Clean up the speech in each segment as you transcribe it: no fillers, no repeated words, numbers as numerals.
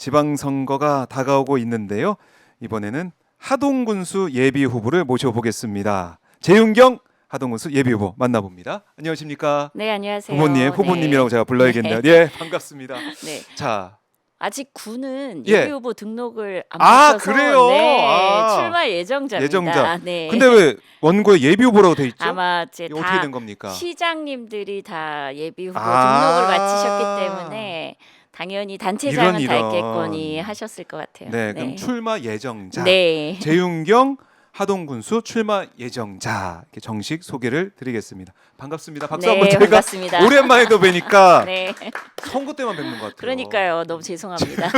지방선거가 다가오고 있는데요. 이번에는 하동군수 예비 후보를 모셔보겠습니다. 재윤경 하동군수 예비 후보 만나봅니다. 안녕하십니까? 네, 안녕하세요. 후보님이라고 네. 제가 불러야겠네요. 예, 반갑습니다. 네. 자, 아직 군은 예. 예비 후보 등록을 안 아, 마쳐서 그래요? 네, 아. 출마 예정자입니다. 예정자. 네. 근데 왜 원고에 예비 후보라고 돼 있죠? 아마 이제 이게 어떻게 다 된 겁니까? 시장님들이 다 예비 후보 아. 등록을 마치셨기 때문에 당연히 단체장은 다 이런. 있겠거니 하셨을 것 같아요. 네, 그럼 출마 예정자. 네. 재윤경 하동군수 출마 예정자 이렇게 정식 소개를 드리겠습니다. 반갑습니다. 박수 네, 한번 제가 반갑습니다. 오랜만에 또 뵈니까 네. 선거 때만 뵙는 것 같아요. 그러니까요. 너무 죄송합니다.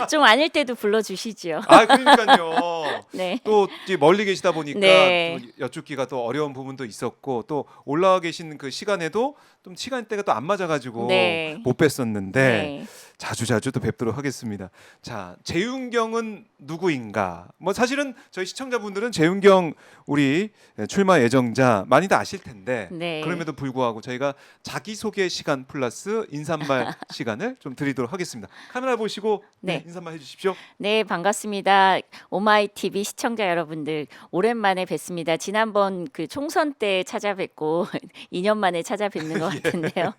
좀 아닐 때도 불러주시죠. 아, 그러니까요. 네. 또 이제 멀리 계시다 보니까 네. 또 여쭙기가 또 어려운 부분도 있었고 또 올라와 계신 그 시간에도 좀 시간대가 또 안 맞아가지고 네. 못 뵀었는데 네. 자주 또 뵙도록 하겠습니다. 자, 재윤경은 누구인가? 뭐 사실은 저희 시청자분들은 재윤경 우리 출마 예정자 많이들 아실 텐데 네. 그럼에도 불구하고 저희가 자기소개 시간 플러스 인사말 시간을 좀 드리도록 하겠습니다. 카메라 보시고 네. 인사말 해주십시오. 네, 반갑습니다. 오마이 TV 시청자 여러분들 오랜만에 뵙습니다. 지난번 그 총선 때 찾아뵙고 2년 만에 찾아뵙는 것 같은데요.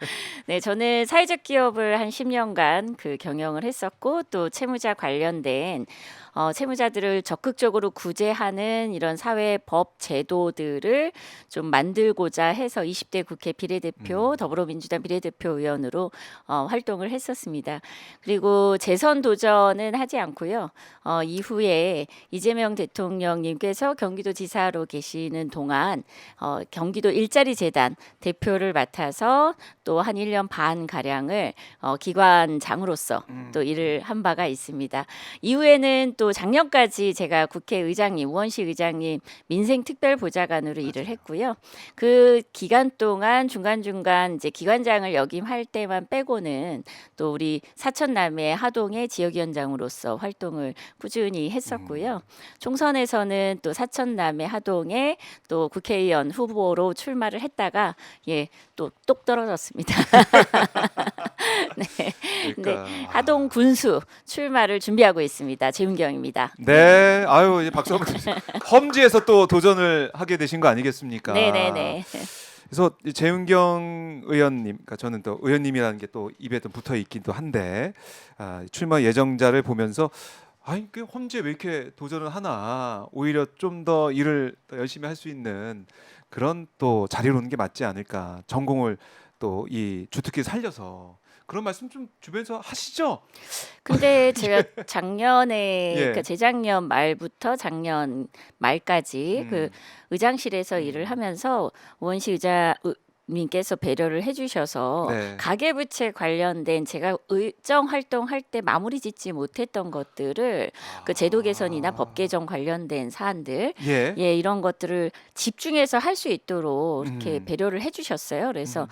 네, 저는 사회적 기업을 한 10년간 그 경영을 했었고 또 채무자 관련된 채무자들을 적극적으로 구제하는 이런 사회 법 제도들을 좀 만들고자 해서 20대 국회 비례대표 더불어민주당 비례대표 의원으로 활동을 했었습니다. 그리고 재선 도전은 하지 않고요. 이후에 이재명 대통령님께서 경기도지사로 계시는 동안 경기도 일자리 재단 대표를 맡아서 또 한 1년 반 가량을 기관장으로서 또 일을 한 바가 있습니다. 이후에는 또 작년까지 제가 국회의장님, 우원식 의장님 민생특별보좌관으로 일을 했고요. 그 기간 동안 중간중간 이제 기관장을 역임할 때만 빼고는 또 우리 사천남의 하동의 지역위원장으로서 활동을 꾸준히 했었고요. 총선에서는 또 사천남의 하동에 또 국회의원 후보로 출마를 했다가 또 똑 떨어졌습니다. 네. 그러니까. 네, 하동 군수 출마를 준비하고 있습니다. 재윤경입니다. 네, 아유 이제 박수 한번 주세요. 험지에서 또 도전을 하게 되신 거 아니겠습니까? 네네네. 그래서 이 재윤경 의원님, 그러니까 저는 또 의원님이라는 게 또 입에 또 붙어 있기도 한데 출마 예정자를 보면서 아니 그 험지에 왜 이렇게 도전을 하나? 오히려 좀 더 일을 더 열심히 할 수 있는 그런 또 자리로 오는 게 맞지 않을까? 전공을 또 이 주특기 살려서. 그런 말씀 좀 주변에서 하시죠? 근데 제가 작년에 예. 그러니까 재작년 말부터 작년 말까지 그 의장실에서 일을 하면서 우원식 의장님께서 배려를 해주셔서 네. 가계부채 관련된 제가 의정 활동할 때 마무리 짓지 못했던 것들을 그 제도 개선이나 법 개정 관련된 사안들 예. 이런 것들을 집중해서 할 수 있도록 이렇게 배려를 해주셨어요. 그래서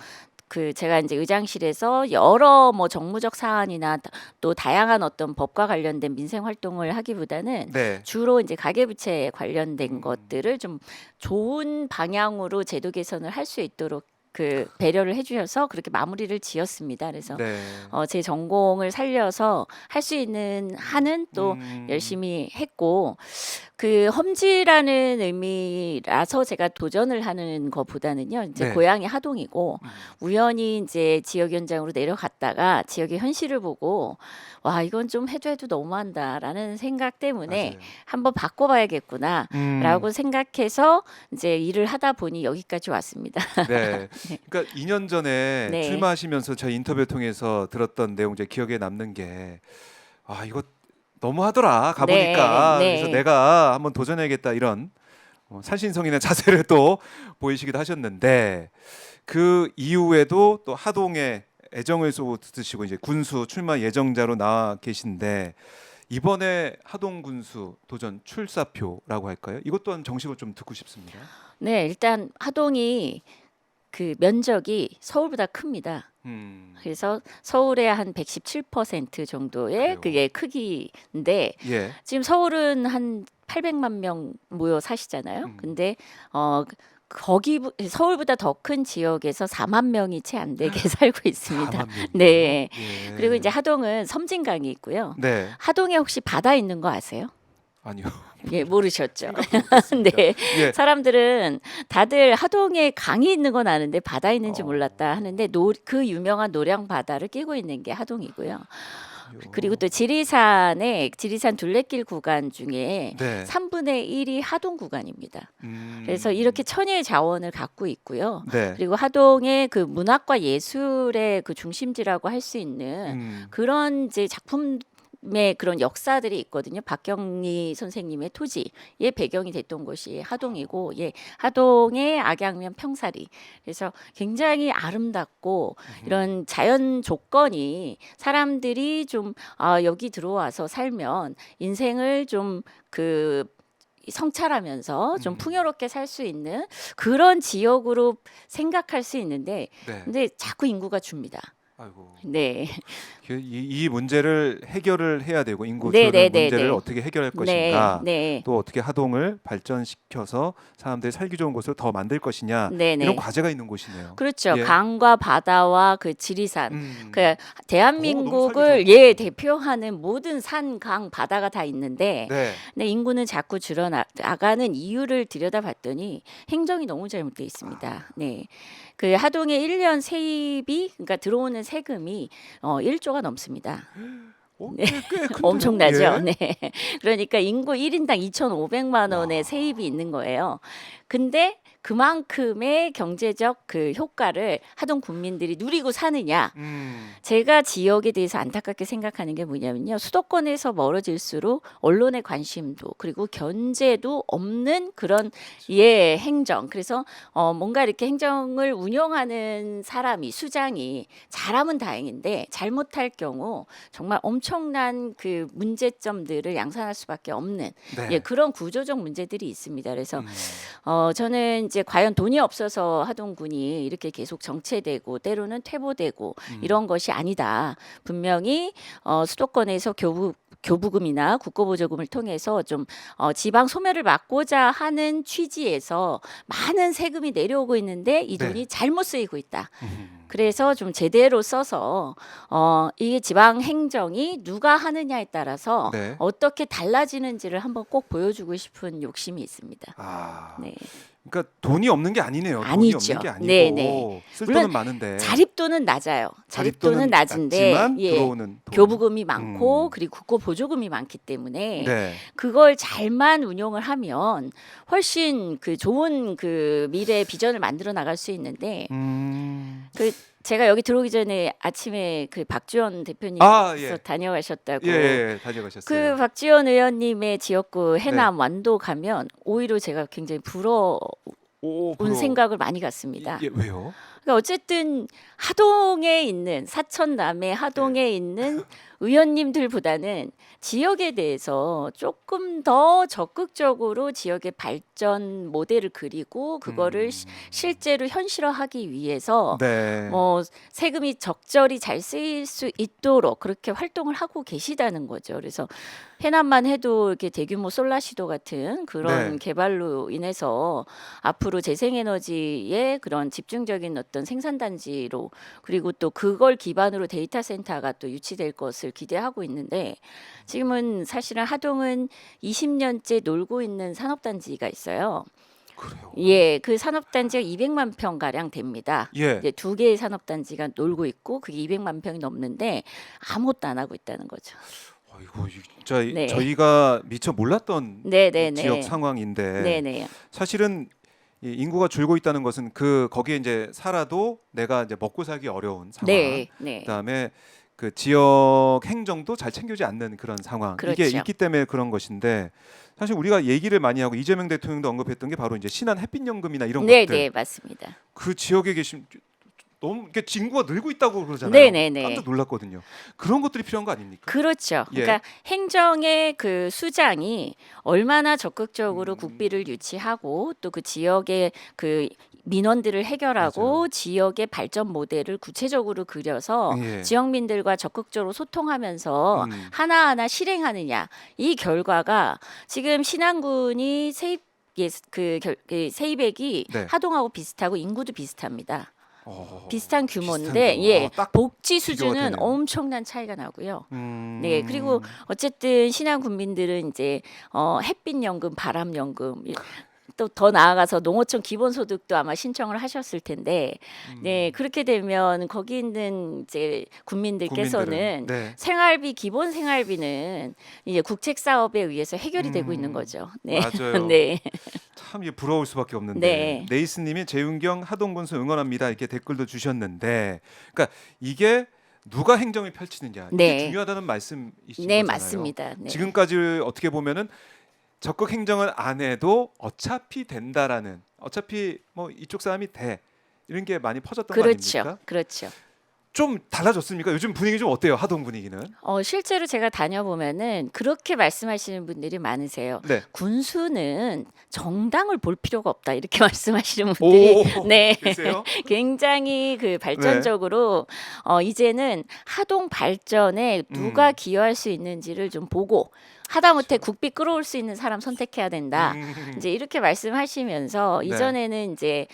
그 제가 이제 의장실에서 여러 뭐 정무적 사안이나 또 다양한 어떤 법과 관련된 민생 활동을 하기보다는 네. 주로 이제 가계부채 관련된 것들을 좀 좋은 방향으로 제도 개선을 할 수 있도록 그 배려를 해주셔서 그렇게 마무리를 지었습니다. 그래서 네. 제 전공을 살려서 할 수 있는 한은 또 열심히 했고 그 험지라는 의미라서 제가 도전을 하는 것보다는요. 이제 네. 고향이 하동이고 우연히 이제 지역위원장으로 내려갔다가 지역의 현실을 보고 와 이건 좀 해도 너무한다라는 생각 때문에 맞아요. 한번 바꿔봐야겠구나라고 생각해서 이제 일을 하다 보니 여기까지 왔습니다. 네. 그러니까 2년 전에 네. 출마하시면서 저희 인터뷰 통해서 들었던 내용 제 기억에 남는 게 이거 너무하더라 가보니까 네, 네. 그래서 내가 한번 도전해야겠다 이런 살신성인의 자세를 또 보이시기도 하셨는데 그 이후에도 또 하동에 애정을 쏟으시고 이제 군수 출마 예정자로 나와 계신데 이번에 하동 군수 도전 출사표라고 할까요? 이것 또한 정식으로 좀 듣고 싶습니다. 네, 일단 하동이 그 면적이 서울보다 큽니다. 그래서 서울의 한 117% 정도의 그래요? 그게 크기인데 예. 지금 서울은 한 800만 명 모여 사시잖아요. 근데 거기 서울보다 더 큰 지역에서 4만 명이 채 안 되게 살고 있습니다. 4만 명이요? 네. 예. 그리고 이제 하동은 섬진강이 있고요. 네. 하동에 혹시 바다 있는 거 아세요? 아니요. 예, 모르셨죠. 생각도 못했습니다. 네. 예. 사람들은 다들 하동에 강이 있는 건 아는데 바다 있는지 어. 몰랐다 하는데 그 유명한 노량 바다를 끼고 있는 게 하동이고요. 그리고 또 지리산 둘레길 구간 중에 네. 3분의 1이 하동 구간입니다. 음. 그래서 이렇게 천혜의 자원을 갖고 있고요. 네. 그리고 하동의 그 문학과 예술의 그 중심지라고 할 수 있는 그런 이제 작품의 그런 역사들이 있거든요. 박경리 선생님의 토지의 배경이 됐던 곳이 하동이고, 예, 하동의 악양면 평사리. 그래서 굉장히 아름답고 이런 자연 조건이 사람들이 좀 여기 들어와서 살면 인생을 좀 성찰하면서 좀 풍요롭게 살 수 있는 그런 지역으로 생각할 수 있는데, 네. 근데 자꾸 인구가 줍니다. 아이고. 네. 이 문제를 해결을 해야 되고 인구 네, 줄어드는 네, 네, 문제를 네. 어떻게 해결할 네, 것인가, 네, 또 어떻게 하동을 발전시켜서 사람들이 살기 좋은 곳을 더 만들 것이냐, 네, 이런 네. 과제가 있는 곳이네요. 그렇죠. 예. 강과 바다와 그 지리산. 그 너무 대한민국을 살기 좋을 것 같아요. 대표하는 모든 산, 강, 바다가 다 있는데, 네. 근데 인구는 자꾸 줄어나가는 이유를 들여다봤더니 행정이 너무 잘못돼 있습니다. 네. 그 하동의 1년 세입이, 그러니까 들어오는 세금이 1조가 넘습니다. 꽤 큰데요? 엄청나죠. 예. 네. 그러니까 인구 1인당 2,500만 원의 와. 세입이 있는 거예요. 근데 그만큼의 경제적 그 효과를 하동 국민들이 누리고 사느냐? 제가 지역에 대해서 안타깝게 생각하는 게 뭐냐면요. 수도권에서 멀어질수록 언론의 관심도 그리고 견제도 없는 그런 행정. 그래서 뭔가 이렇게 행정을 운영하는 사람이 수장이 잘하면 다행인데 잘못할 경우 정말 엄청난 그 문제점들을 양산할 수밖에 없는 네. 예, 그런 구조적 문제들이 있습니다. 그래서 저는 이제 과연 돈이 없어서 하동군이 이렇게 계속 정체되고 때로는 퇴보되고 이런 것이 아니다. 분명히 수도권에서 교부금이나 국고보조금을 통해서 좀 지방 소멸을 막고자 하는 취지에서 많은 세금이 내려오고 있는데 이 네. 돈이 잘못 쓰이고 있다. 그래서 좀 제대로 써서 이게 지방 행정이 누가 하느냐에 따라서 네. 어떻게 달라지는지를 한번 꼭 보여주고 싶은 욕심이 있습니다. 네. 네. 그러니까 돈이 없는 게 아니네요. 아니죠. 돈이 없는 게 아니고 네, 네. 쓸 물론 돈은 많은데 자립도는 낮아요. 자립도는 낮은데 낮지만 들어오는 돈. 교부금이 많고 그리고 국고 보조금이 많기 때문에 네. 그걸 잘만 운용을 하면 훨씬 그 좋은 그 미래 비전을 만들어 나갈 수 있는데 제가 여기 들어오기 전에 아침에 그 박지원 대표님께서 예. 다녀가셨다고. 예, 다녀가셨어요. 그 박지원 의원님의 지역구 해남 완도 가면 오히려 제가 굉장히 부러운 생각을 많이 갖습니다. 왜요? 그러니까 어쨌든 하동에 있는 사천남의 하동에 있는 의원님들보다는 지역에 대해서 조금 더 적극적으로 지역의 발전 모델을 그리고 그거를 실제로 현실화하기 위해서 네. 세금이 적절히 잘 쓰일 수 있도록 그렇게 활동을 하고 계시다는 거죠. 그래서 해남만 해도 이렇게 대규모 솔라시도 같은 그런 네. 개발로 인해서 앞으로 재생에너지의 그런 집중적인 어떤 생산단지로 그리고 또 그걸 기반으로 데이터 센터가 또 유치될 것을 기대하고 있는데 지금은 사실은 하동은 20년째 놀고 있는 산업단지가 있어요. 그래요. 예, 그 산업단지가 200만 평 가량 됩니다. 예. 이제 두 개의 산업단지가 놀고 있고 그게 200만 평이 넘는데 아무것도 안 하고 있다는 거죠. 이거 진짜 네. 저희가 미처 몰랐던 네네네. 지역 상황인데 네네. 사실은 이 인구가 줄고 있다는 것은 거기에 이제 살아도 내가 이제 먹고 살기 어려운 상황. 네. 네. 그다음에 그 지역 행정도 잘 챙기지 않는 그런 상황. 이게 그렇죠. 있기 때문에 그런 것인데 사실 우리가 얘기를 많이 하고 이재명 대통령도 언급했던 게 바로 이제 신한 햇빛연금이나 이런 네, 것들. 네, 맞습니다. 그 지역에 계신 너무 이게 인구가 늘고 있다고 그러잖아요. 네네네. 깜짝 놀랐거든요. 그런 것들이 필요한 거 아닙니까? 그렇죠. 예. 그러니까 행정의 그 수장이 얼마나 적극적으로 국비를 유치하고 또 그 지역의 그 민원들을 해결하고 맞아요. 지역의 발전 모델을 구체적으로 그려서 예. 지역민들과 적극적으로 소통하면서 음. 하나하나 실행하느냐 이 결과가 지금 신안군이 세입 그 세이백이 네. 하동하고 비슷하고 인구도 비슷합니다. 비슷한 비슷한 규모인데 규모. 예, 딱 복지 비교가 수준은 되네요. 엄청난 차이가 나고요. 네, 그리고 어쨌든 신안 국민들은 이제 햇빛 연금, 바람 연금 또 더 나아가서 농어촌 기본소득도 아마 신청을 하셨을 텐데, 네, 그렇게 되면 거기 있는 이제 국민들께서는 국민들은 네. 생활비 기본 생활비는 이제 국책 사업에 의해서 해결이 되고 있는 거죠. 네, 맞아요. 네, 참 이게 부러울 수밖에 없는데 네. 네이스님이 재윤경 하동군수 응원합니다 이렇게 댓글도 주셨는데, 그러니까 이게 누가 행정을 펼치느냐 이게 네. 중요하다는 말씀이신 네, 거잖아요. 맞습니다. 네. 지금까지 어떻게 보면은 적극 행정을 안 해도 어차피 된다라는, 어차피 뭐 이쪽 사람이 돼, 이런 게 많이 퍼졌던 거 그렇죠, 아닙니까? 그렇죠. 좀 달라졌습니까? 요즘 분위기 좀 어때요? 하동 분위기는? 실제로 제가 다녀보면은 그렇게 말씀하시는 분들이 많으세요. 네. 군수는 정당을 볼 필요가 없다 이렇게 말씀하시는 분들이 오, 네. 글쎄요. 굉장히 그 발전적으로 이제는 하동 발전에 누가 기여할 수 있는지를 좀 보고 하다못해 국비 끌어올 수 있는 사람 선택해야 된다. 이제 이렇게 말씀하시면서 네. 이전에는 이제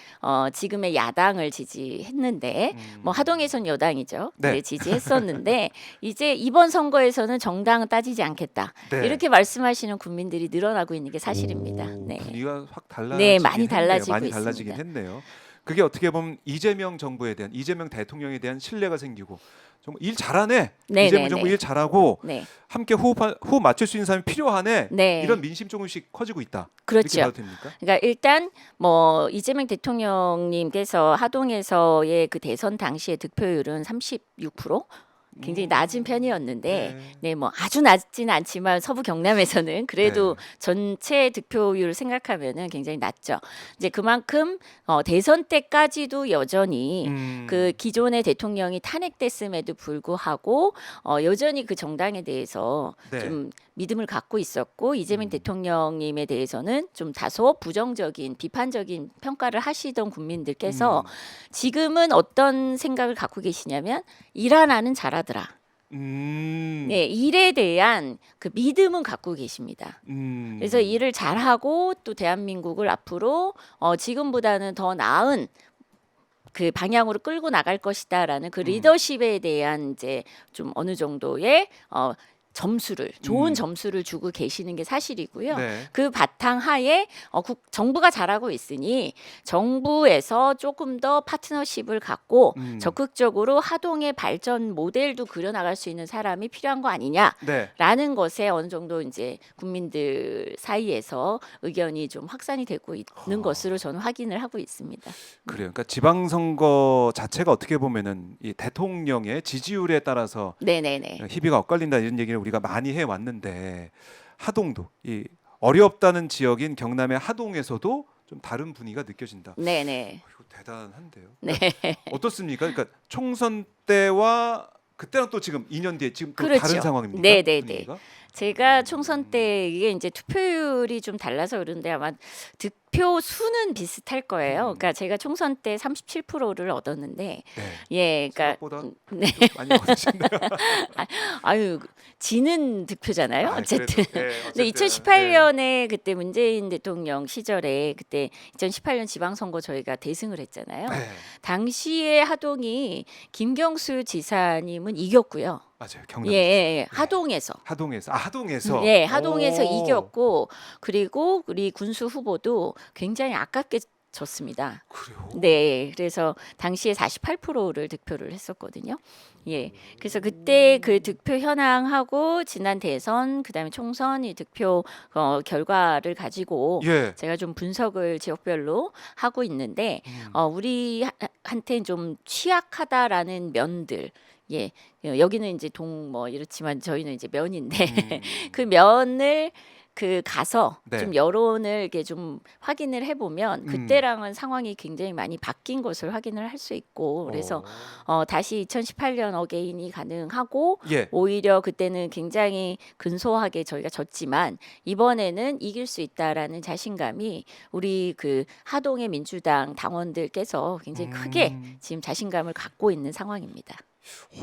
지금의 야당을 지지했는데 뭐 하동에선 여당이죠. 네. 네, 지지했었는데 이제 이번 선거에서는 정당은 따지지 않겠다. 네. 이렇게 말씀하시는 국민들이 늘어나고 있는 게 사실입니다. 오, 네. 분위기가 확 달라지긴 네, 많이 했네요. 달라지고 많이 달라지긴 했네요. 그게 어떻게 보면 이재명 정부에 대한, 이재명 대통령에 대한 신뢰가 생기고, 정말 일 잘하네. 네, 이재명 네, 정부 네. 일 잘하고 네. 함께 호흡 맞출 수 있는 사람이 필요하네. 네. 이런 민심 조금씩 커지고 있다. 이렇게 그렇죠. 봐도 됩니까? 그러니까 일단 뭐 이재명 대통령님께서 하동에서의 그 대선 당시의 득표율은 36%, 굉장히 낮은 편이었는데 네, 뭐 아주 낮지는 않지만 서부 경남에서는 그래도 전체 득표율 생각하면은 굉장히 낮죠. 이제 그만큼 대선 때까지도 여전히 그 기존의 대통령이 탄핵됐음에도 불구하고 여전히 그 정당에 대해서 네. 좀 믿음을 갖고 있었고 이재명 대통령님에 대해서는 좀 다소 부정적인 비판적인 평가를 하시던 국민들께서 지금은 어떤 생각을 갖고 계시냐면 일 하나는 잘하더라. 네, 일에 대한 그 믿음은 갖고 계십니다. 그래서 일을 잘하고 또 대한민국을 앞으로 지금보다는 더 나은 그 방향으로 끌고 나갈 것이다라는 그 리더십에 대한 이제 좀 어느 정도의 점수를 좋은 점수를 주고 계시는 게 사실이고요. 네. 그 바탕하에 정부가 잘하고 있으니 정부에서 조금 더 파트너십을 갖고 적극적으로 하동의 발전 모델도 그려나갈 수 있는 사람이 필요한 거 아니냐라는 네. 것에 어느 정도 이제 국민들 사이에서 의견이 좀 확산이 되고 있는 것으로 저는 확인을 하고 있습니다. 그래요. 그러니까 지방선거 자체가 어떻게 보면은 이 대통령의 지지율에 따라서 네네네. 희비가 엇갈린다 이런 얘기를 우리가 많이 해 왔는데, 하동도 이 어렵다는 지역인 경남의 하동에서도 좀 다른 분위기가 느껴진다. 네네. 이거 대단한데요. 네. 어떻습니까? 그러니까 총선 때와 그때랑 또 지금 2년 뒤에 지금 또 그렇죠. 다른 상황입니까? 네네네. 분위기가? 제가 총선 때 이게 이제 투표율이 좀 달라서 그런데 아마 득표 수는 비슷할 거예요. 그러니까 제가 총선 때 37%를 얻었는데, 네. 예, 그러니까 생각보다 네. 좀 많이 얻으셨네요. 아유 지는 득표잖아요. 아, 어쨌든. 그래도, 네, 근데 어쨌든, 2018년에 그때 문재인 대통령 시절에 그때 2018년 지방선거 저희가 대승을 했잖아요. 네. 당시에 하동이 김경수 지사님은 이겼고요. 맞아요. 경남. 예, 예, 하동에서. 하동에서. 네, 하동에서 오. 이겼고 그리고 우리 군수 후보도 굉장히 아깝게 졌습니다. 그래요. 네, 그래서 당시에 48%를 득표를 했었거든요. 예, 그래서 그때 그 득표 현황하고 지난 대선 그다음에 총선이 득표 결과를 가지고 예. 제가 좀 분석을 지역별로 하고 있는데 우리한테 좀 취약하다라는 면들. 예, 여기는 이제 뭐 이렇지만 저희는 이제 면인데 그 면을 가서 네. 좀 여론을 이렇게 좀 확인을 해보면 그때랑은 상황이 굉장히 많이 바뀐 것을 확인을 할 수 있고 그래서 다시 2018년 어게인이 가능하고 예. 오히려 그때는 굉장히 근소하게 저희가 졌지만 이번에는 이길 수 있다라는 자신감이 우리 그 하동의 민주당 당원들께서 굉장히 크게 지금 자신감을 갖고 있는 상황입니다.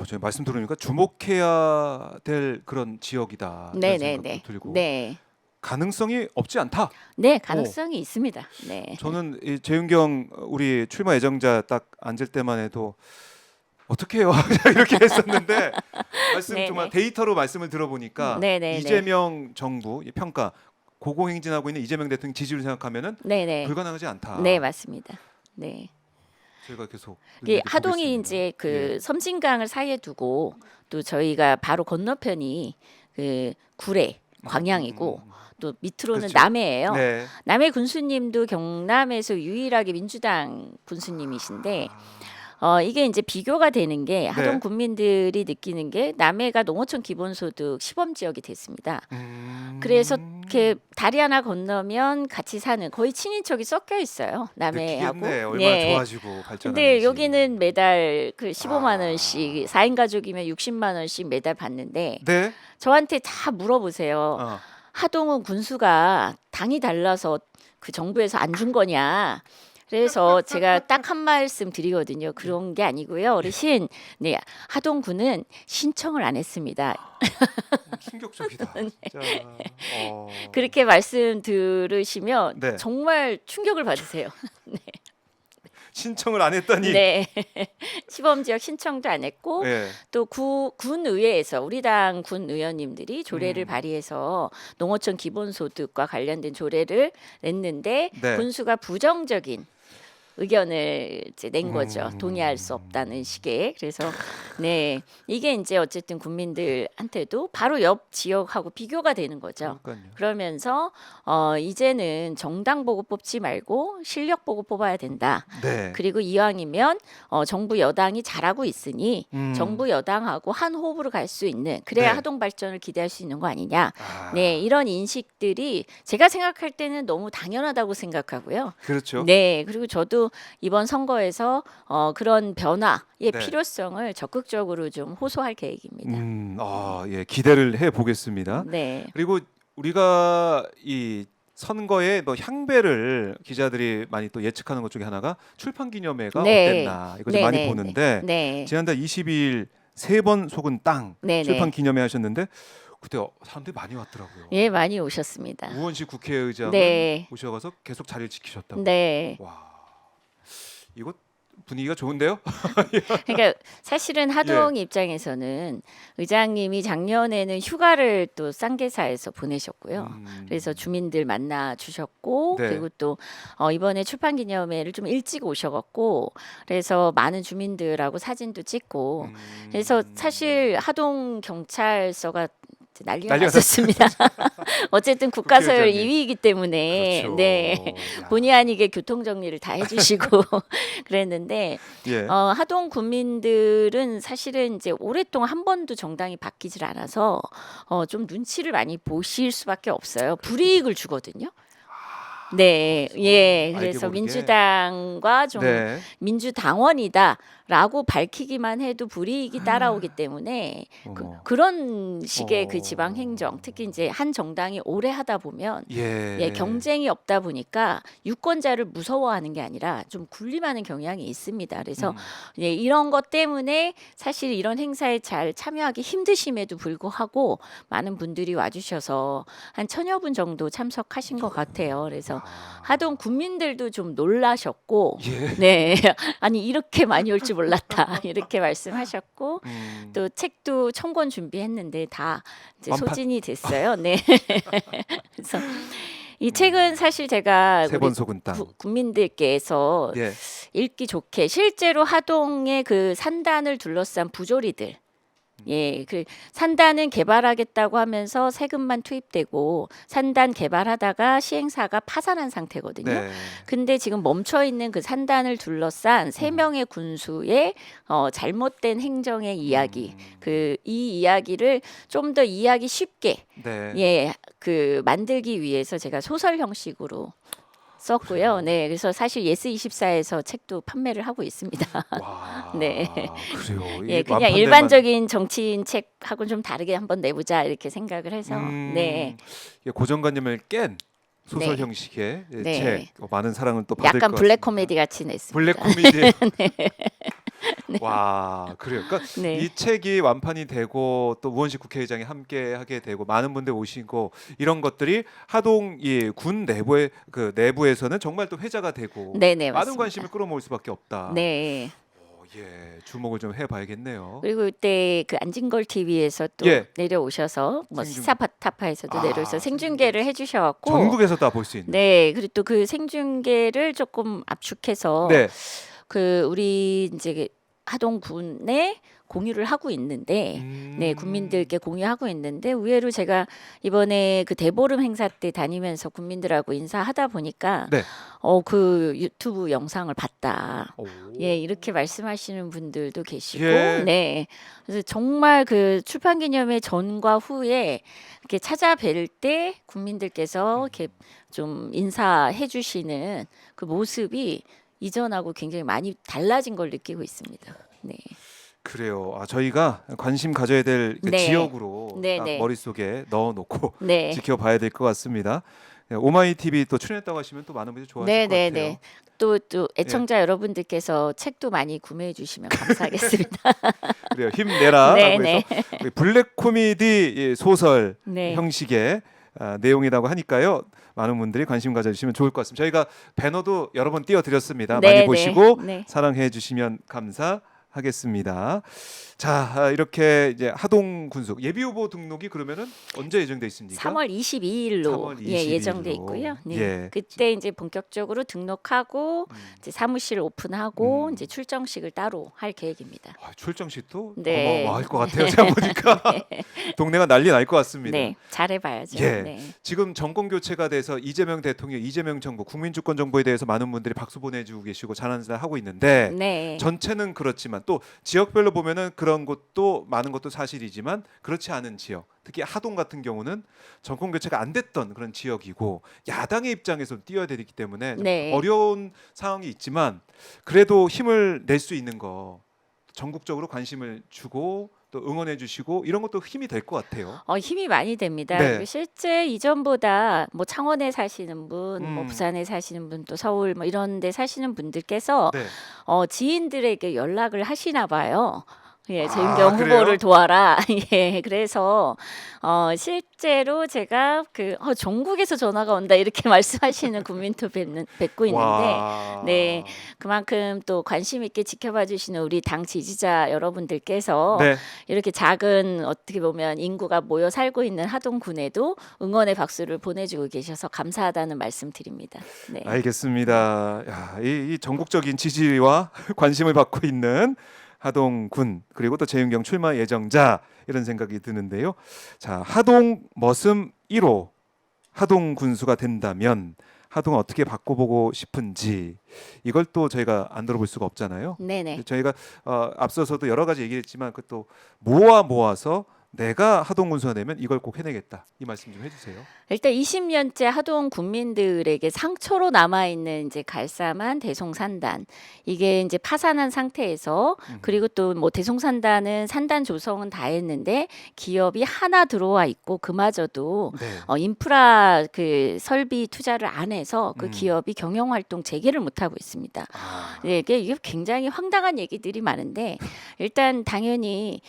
제가 말씀 들으니까 주목해야 될 그런 지역이다. 이런 네네네. 생각도 들고. 네. 가능성이 없지 않다. 네, 가능성이 있습니다. 네. 저는 이 재윤경 우리 출마 예정자 딱 앉을 때만 해도 어떻게 해요? 이렇게 했었는데 말씀 네네. 정말 데이터로 말씀을 들어보니까 네네네. 이재명 정부 이 평가 고공행진하고 있는 이재명 대통령 지지율 생각하면 네네. 불가능하지 않다. 네, 맞습니다. 네. 저희가 계속 이게 눈여겨보고 하동이 있습니다. 이제 그 예. 섬진강을 사이에 두고 또 저희가 바로 건너편이 그 구례 광양이고 또 밑으로는 그렇죠. 남해예요. 네. 남해 군수님도 경남에서 유일하게 민주당 군수님이신데 이게 이제 비교가 되는 게 하동 네. 국민들이 느끼는 게 남해가 농어촌 기본소득 시범 지역이 됐습니다. 음. 그래서 이렇게 다리 하나 건너면 같이 사는 거의 친인척이 섞여 있어요. 남해하고. 느끼겠네. 얼마나 네. 좋아지고 발전하는지. 근데 여기는 매달 그 15만 아. 원씩 4인 가족이면 60만 원씩 매달 받는데 네. 저한테 다 물어보세요. 어. 하동은 군수가 당이 달라서 그 정부에서 안 준 거냐? 그래서 제가 딱 한 말씀 드리거든요. 그런 게 아니고요, 어르신. 네, 하동군은 신청을 안 했습니다. 충격적이다. 진짜. 그렇게 말씀 들으시면 네. 정말 충격을 받으세요. 신청을 안 했더니. 네, 시범 지역 신청도 안 했고 네. 또 군의회에서 우리 당 군 의원님들이 조례를 발의해서 농어촌 기본소득과 관련된 조례를 냈는데 네. 군수가 부정적인 의견을 이제 낸 거죠. 동의할 수 없다는 식의. 그래서 네, 이게 이제 어쨌든 국민들한테도 바로 옆 지역하고 비교가 되는 거죠. 그러니까요. 그러면서 이제는 정당 보고 뽑지 말고 실력 보고 뽑아야 된다. 네. 그리고 이왕이면 정부 여당이 잘하고 있으니 음. 정부 여당하고 한 호흡으로 갈 수 있는 그래야 네. 하동 발전을 기대할 수 있는 거 아니냐. 아, 네, 이런 인식들이 제가 생각할 때는 너무 당연하다고 생각하고요. 그렇죠. 네, 그리고 저도 이번 선거에서 그런 변화의 네. 필요성을 적극적으로 좀 호소할 계획입니다. 예, 기대를 해 보겠습니다. 네, 그리고 우리가 이 선거의 뭐 향배를 기자들이 많이 또 예측하는 것 중에 하나가 출판 기념회가 네. 어땠나 이거 좀 네, 많이 네, 보는데 네, 지난달 22일 세 번 속은 땅 네, 출판 네. 기념회 하셨는데 그때 사람들이 많이 왔더라고요. 예, 많이 오셨습니다. 우원식 국회의장은 네. 오셔가서 계속 자리를 지키셨다고. 네. 와, 이거 분위기가 좋은데요? 그러니까 사실은 하동 예. 입장에서는 의장님이 작년에는 휴가를 또 쌍계사에서 보내셨고요. 그래서 주민들 만나 주셨고 네. 그리고 또 이번에 출판 기념회를 좀 일찍 오셔갖고 그래서 많은 주민들하고 사진도 찍고 그래서 사실 하동 경찰서가 난리가 난리가 났었습니다. 어쨌든 국가서열 국회의장님. 2위이기 때문에 그렇죠. 네. 야. 본의 아니게 교통 정리를 다 해주시고 그랬는데 예. 하동 국민들은 사실은 이제 오랫동안 한 번도 정당이 바뀌질 않아서 좀 눈치를 많이 보실 수밖에 없어요. 불이익을 주거든요. 네, 예. 알게 그래서 모르게. 민주당과 좀 네. 민주당원이다라고 밝히기만 해도 불이익이 따라오기 때문에 어머. 그런 식의 그 어. 지방 행정, 특히 이제 한 정당이 오래 하다 보면 예. 경쟁이 없다 보니까 유권자를 무서워하는 게 아니라 좀 군림하는 경향이 있습니다. 그래서 예, 이런 것 때문에 사실 이런 행사에 잘 참여하기 힘드심에도 불구하고 많은 분들이 와주셔서 한 1,000여 분 정도 참석하신 것 같아요. 그래서 하동 국민들도 좀 놀라셨고, 예. 네, 아니 이렇게 많이 올 줄 몰랐다 이렇게 말씀하셨고. 또 책도 1,000권 준비했는데 다 이제 완판. 소진이 됐어요. 네. 그래서 이 책은 사실 제가 세 번 속은 땅. 국민들께서 예. 읽기 좋게 실제로 하동의 그 산단을 둘러싼 부조리들. 예, 그 산단은 개발하겠다고 하면서 세금만 투입되고 산단 개발하다가 시행사가 파산한 상태거든요. 네. 근데 지금 멈춰 있는 그 산단을 둘러싼 3명의 군수의 잘못된 행정의 이야기, 그 이 이야기를 좀 더 이해하기 쉽게 네. 예, 그 만들기 위해서 제가 소설 형식으로 썼고요. 네, 그래서 사실 예스24에서 책도 판매를 하고 있습니다. 와. 네. 그래요. 예, 이 그냥 완판들만- 일반적인 정치인 책하고는 좀 다르게 한번 내보자 이렇게 생각을 해서 네, 예, 고정관념을 깬 소설 네. 형식의 예, 네. 책 많은 사랑을 또 받을 약간 것 블랙 같습니다. 코미디 같이 냈습니다. 블랙 코미디. 와, 그래요. 그러니까 네. 이 책이 완판이 되고 또 우원식 국회의장이 함께 하게 되고 많은 분들 오시고 이런 것들이 하동 이 군 내부의 그 내부에서는 정말 또 회자가 되고 네네, 많은 맞습니다. 관심을 끌어모을 수밖에 없다. 네. 예, 주목을 좀 해봐야겠네요. 그리고 이때 그 안진걸 TV에서 또 예. 내려오셔서 뭐 생중- 시사타파에서도 아, 내려오셔서 생중계를 해주셔갖고 전국에서 다 볼 수 있는. 네, 그리고 또 그 생중계를 조금 압축해서 네. 그 우리 이제 하동군에 공유를 하고 있는데 네, 음. 국민들께 공유하고 있는데 의외로 제가 이번에 그 대보름 행사 때 다니면서 국민들하고 인사하다 보니까 네. 그 유튜브 영상을 봤다. 오. 예, 이렇게 말씀하시는 분들도 계시고, 예. 네. 그래서 정말 그 출판 기념회 전과 후에 이렇게 찾아뵐 때 국민들께서 이렇게 좀 인사해 주시는 그 모습이 이전하고 굉장히 많이 달라진 걸 느끼고 있습니다. 네. 그래요. 아, 저희가 관심 가져야 될그 네. 지역으로 네, 딱 네. 머릿속에 넣어놓고 네. 지켜봐야 될 것 같습니다. 네, 오마이 TV 또 출연했다고 하시면 또 많은 분들이 좋아하실 네, 것 네, 같아요. 네. 또 애청자 여러분들께서 책도 많이 구매해 주시면 감사하겠습니다. 그래요. 힘내라라고 네, 해서 블랙 코미디 이 소설 네. 형식의 내용이라고 하니까요. 많은 분들이 관심 가져주시면 좋을 것 같습니다. 저희가 배너도 여러 번 띄워드렸습니다. 네, 많이 네, 보시고 네. 사랑해 주시면 감사하겠습니다. 자, 이렇게 이제 하동 군수 예비 후보 등록이 그러면은 언제 예정돼 있습니까? 3월 22일로 3월 예, 22일로. 예정돼 있고요. 네. 예. 그때 이제 본격적으로 등록하고 이제 사무실 오픈하고 이제 출정식을 따로 할 계획입니다. 출정식도 네. 어마어마할 것 같아요. 제가 보니까 동네가 난리 날 것 같습니다. 네, 잘해봐야죠. 예. 네. 지금 정권 교체가 돼서 이재명 대통령, 이재명 정부, 국민주권 정부에 대해서 많은 분들이 박수 보내주고 계시고 잘하는 하고 있는데 네. 전체는 그렇지만 또 지역별로 보면은 그런 곳도 많은 것도 사실이지만 그렇지 않은 지역, 특히 하동 같은 경우는 정권 교체가 안 됐던 그런 지역이고 야당의 입장에서 뛰어야 되기 때문에 좀 네. 어려운 상황이 있지만 그래도 힘을 낼 수 있는 거 전국적으로 관심을 주고 또 응원해 주시고 이런 것도 힘이 될 것 같아요. 힘이 많이 됩니다. 네. 그리고 실제 이전보다 뭐 창원에 사시는 분, 뭐 음. 부산에 사시는 분, 또 서울 뭐 이런 데 사시는 분들께서 네. 지인들에게 연락을 하시나 봐요. 예, 아, 재윤경 그래요? 후보를 도와라. 예, 그래서 실제로 제가 전국에서 전화가 온다 이렇게 말씀하시는 국민도 뵙고 있는데, 와. 네, 그만큼 또 관심 있게 지켜봐 주시는 우리 당 지지자 여러분들께서 네. 이렇게 작은 어떻게 보면 인구가 모여 살고 있는 하동군에도 응원의 박수를 보내주고 계셔서 감사하다는 말씀드립니다. 네. 알겠습니다. 야, 이 전국적인 지지와 관심을 받고 있는 하동군 그리고 또 재윤경 출마 예정자 이런 생각이 드는데요. 자, 하동 머슴 1호 하동 군수가 된다면 하동을 어떻게 바꿔보고 싶은지 이걸 또 저희가 안 들어볼 수가 없잖아요. 네네. 저희가 앞서서도 여러 가지 얘기했지만 그것도 모아서 내가 하동 군수가 되면 이걸 꼭 해내겠다 이 말씀 좀 해주세요. 일단 20년째 하동 국민들에게 상처로 남아 있는 이제 갈사만 대송산단 이게 이제 파산한 상태에서 그리고 또 뭐 대송산단은 산단 조성은 다 했는데 기업이 하나 들어와 있고 그마저도 네. 인프라 그 설비 투자를 안 해서 그 음. 기업이 경영 활동 재개를 못 하고 있습니다. 아, 네, 이게 굉장히 황당한 얘기들이 많은데 일단 당연히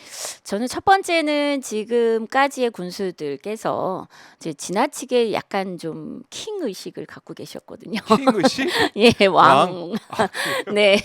저는 첫 번째는 지금까지의 군수들께서 이제 지나치게 약간 좀 킹 의식을 갖고 계셨거든요. 킹의식? 예, 왕. 네,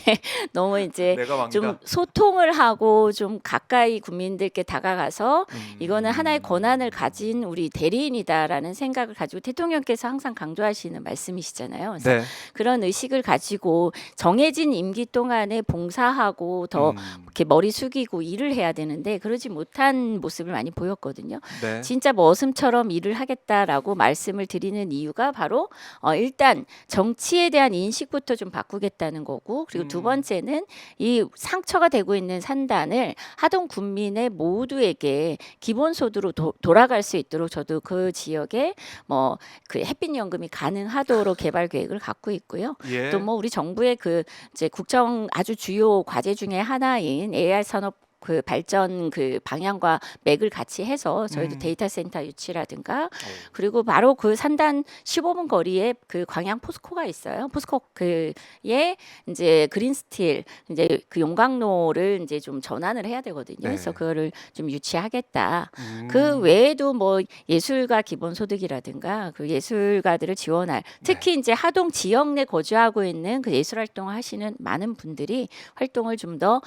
너무 이제 내가 왕이다. 좀 소통을 하고 좀 가까이 국민들께 다가가서 이거는 하나의 권한을 가진 우리 대리인이다라는 생각을 가지고 대통령께서 항상 강조하시는 말씀이시잖아요. 그래서 네. 그런 의식을 가지고 정해진 임기 동안에 봉사하고 더 이렇게 머리 숙이고 일을 해야 되는데 그러지 못한 모습을 많이 보였거든요. 네. 진짜 머슴처럼 일을 하겠다라고 말씀을 드리는 이유가 바로 일단 정치에 대한 인식부터 좀 바꾸겠다는 거고 그리고 두 번째는 이 상처가 되고 있는 산단을 하동 군민의 모두에게 기본소득으로 돌아갈 수 있도록 저도 그 지역에 뭐 그 햇빛연금이 가능하도록 개발 계획을 갖고 있고요. 예. 또 뭐 우리 정부의 그 이제 국정 아주 주요 과제 중에 하나인 AI 산업 그 발전 그 방향과 맥을 같이 해서 저희도 음. 데이터 센터 유치라든가 그리고 바로 그 산단 15분 거리에 그 광양 포스코가 있어요. 포스코 그에 이제 그린스틸 이제 그 용광로를 이제 좀 전환을 해야 되거든요. 네. 그래서 그거를 좀 유치하겠다. 음. 그 외에도 뭐 예술가 기본소득이라든가 그 예술가들을 지원할 특히 이제 하동 지역 내 거주하고 있는 그 예술 활동을 하시는 많은 분들이 활동을 좀 더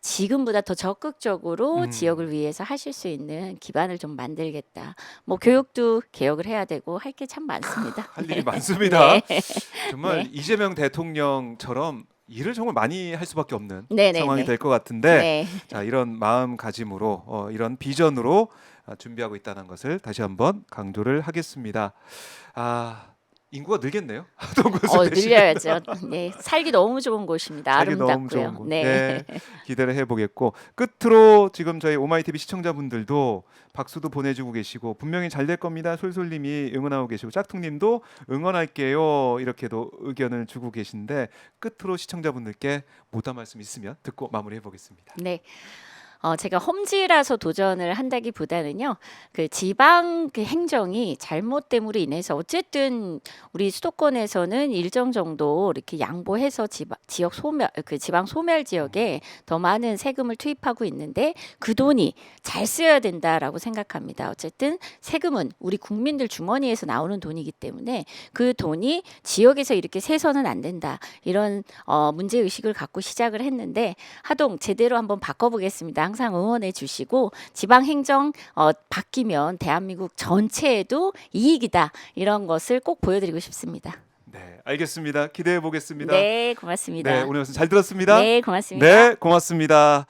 지금보다 더 적극적으로 지역을 위해서 하실 수 있는 기반을 좀 만들겠다. 뭐 교육도 개혁을 해야 되고 할 게 참 많습니다. 할 일이 많습니다. 네. 정말 네. 이재명 대통령처럼 일을 정말 많이 할 수밖에 없는 네네네. 상황이 될 것 같은데 네. 자 이런 마음가짐으로 이런 비전으로 준비하고 있다는 것을 다시 한번 강조를 하겠습니다. 아 인구가 늘겠네요. 하동구에서 늘려야죠. 네, 살기 너무 좋은 곳입니다. 살기 너무 좋은 아름답고요. 곳. 네. 기대를 해보겠고 끝으로 지금 저희 오마이TV 시청자분들도 박수도 보내주고 계시고 분명히 잘 될 겁니다. 솔솔님이 응원하고 계시고 짝퉁님도 응원할게요 이렇게도 의견을 주고 계신데 끝으로 시청자분들께 못한 말씀 있으면 듣고 마무리해 보겠습니다. 네. 제가 험지라서 도전을 한다기보다는요. 그 지방 그 행정이 잘못됨으로 인해서 어쨌든 우리 수도권에서는 일정 정도 이렇게 양보해서 지역 소멸 그 지방 소멸 지역에 더 많은 세금을 투입하고 있는데 그 돈이 잘 쓰여야 된다라고 생각합니다. 어쨌든 세금은 우리 국민들 주머니에서 나오는 돈이기 때문에 그 돈이 지역에서 이렇게 새서는 안 된다. 이런 문제 의식을 갖고 시작을 했는데 하동 제대로 한번 바꿔보겠습니다. 항상 응원해 주시고 지방 행정 바뀌면 대한민국 전체에도 이익이다. 이런 것을 꼭 보여드리고 싶습니다. 네, 알겠습니다. 기대해 보겠습니다. 네, 고맙습니다. 네, 오늘 말씀 잘 들었습니다. 네, 고맙습니다. 네, 고맙습니다.